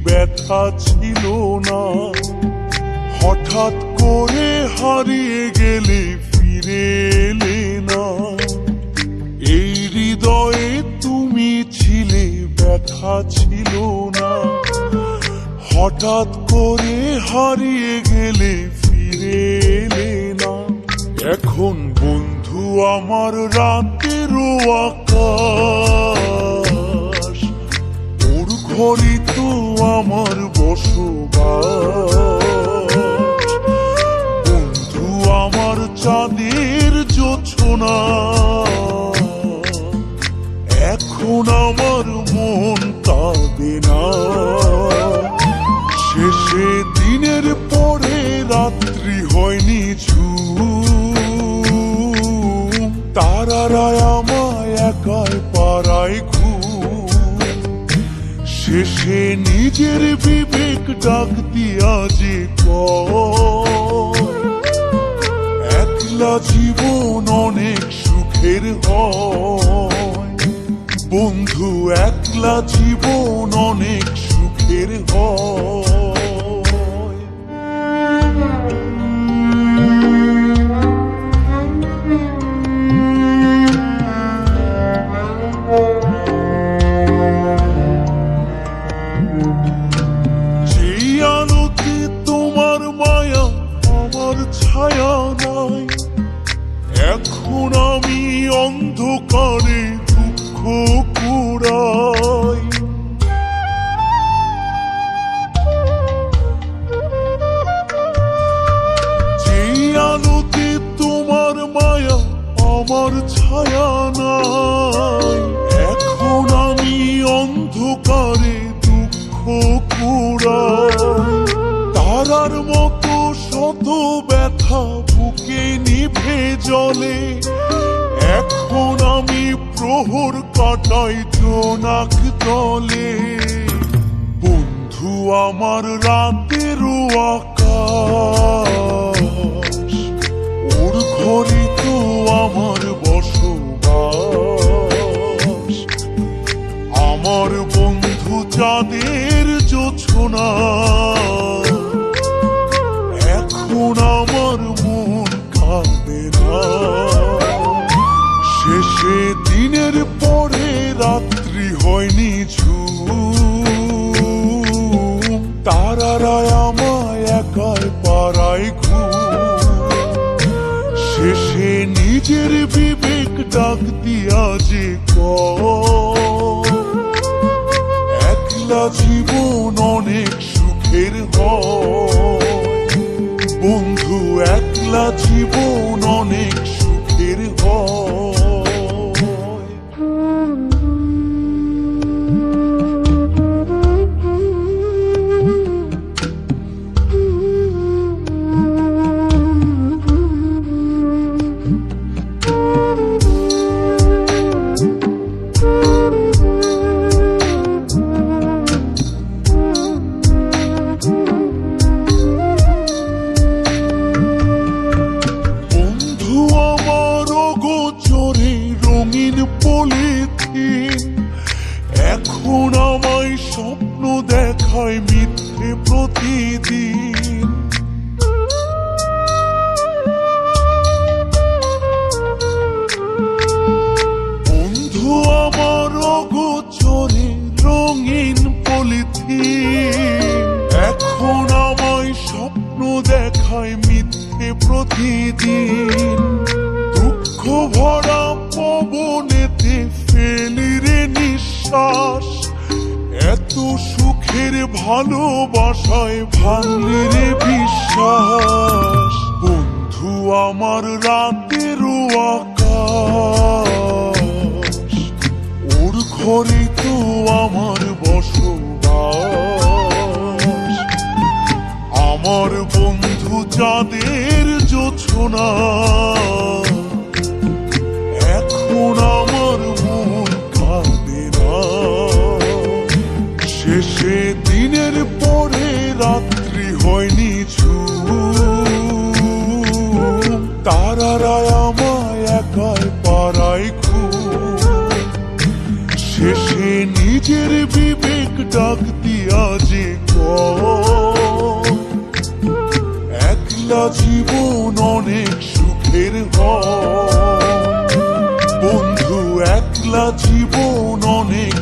ব্যথা ছিল না। হঠাৎ করে হারিয়ে গেলে ফিরে এলে না। এই হৃদয়ে তুমি ছিলে, ব্যথা ছিল না। হঠাৎ করে হারিয়ে গেলে ফিরে এলে না। এখন বন্ধু আমার রাতেরও আকাশ, ওর ঘরে তো আমার বসবাস। বন্ধু আমার চাঁদের জোছনা, এখন আমার মন কাঁদে না। শেষে দিনের পরে রাত্রি হয়নি ঝুম, তারারা আমায় একাই পাড়ায় ঘুম। শেষে নিজের বিবেক ডাক দিয়া যে একলা জীবন অনেক সুখের হয়। বন্ধু একলা জীবন অনেক সুখের হয়। যেই আলোতে তোমার মায়া আমার ছায়া নাই, এখন আমি অন্ধকারে দুঃখ কুড়াই। যেই আলোতে তোমার মায়া আমার ছায়া নাই, এখন আমি অন্ধকারে দুঃখ কুড়াই। তারার মতো শত ব্যথা বুকে নিভে জ্বলে, এখন আমি প্রহর কাটাই জোনাক তলে। বন্ধু আমার রাতেরও আকাশ, ওর ঘরে তো আমার বসবাস। আমার বন্ধু চাঁদের জোছনা, এখন আমার মন কাঁদে না। শেষে দিনের পরে রাত্রি হয়নি ঝুম, তারারা আমায় একাই পাড়ায় ঘুম। শেষে নিজের বিবেক ডাক দিয়া যে একলা জীবন অনেক সুখের হয়। বন্ধু একলা জীবন অনেক সুখের হয়। এখন আমায় স্বপ্ন দেখায় মিথ্যে প্রতিদিন। বন্ধু আমার অগোচরে রঙিন পলিথিন, এখন আমায় স্বপ্ন দেখায় মিথ্যে প্রতিদিন। দুঃখ ভরা পবনেতে ফেলি রে নিঃশ্বাস, এত সুখের ভালোবাসায় ভাঙলি রে বিশ্বাস। বন্ধু আমার রাতেরও আকাশ, ওর ঘরে তো আমার বসবাস। আমার বন্ধু চাঁদের জোছনা, এখন আমার মন কাঁদে না। শেষে দিনের পরে রাত্রি হয়নি ঝুম, তারারা আমায় একাই পাড়ায় ঘুম। শেষে নিজের বিবেক ডাক দিয়া যে একলা জীবন অনেক সুখের হয় বন্ধু, একলা জীবন অনেক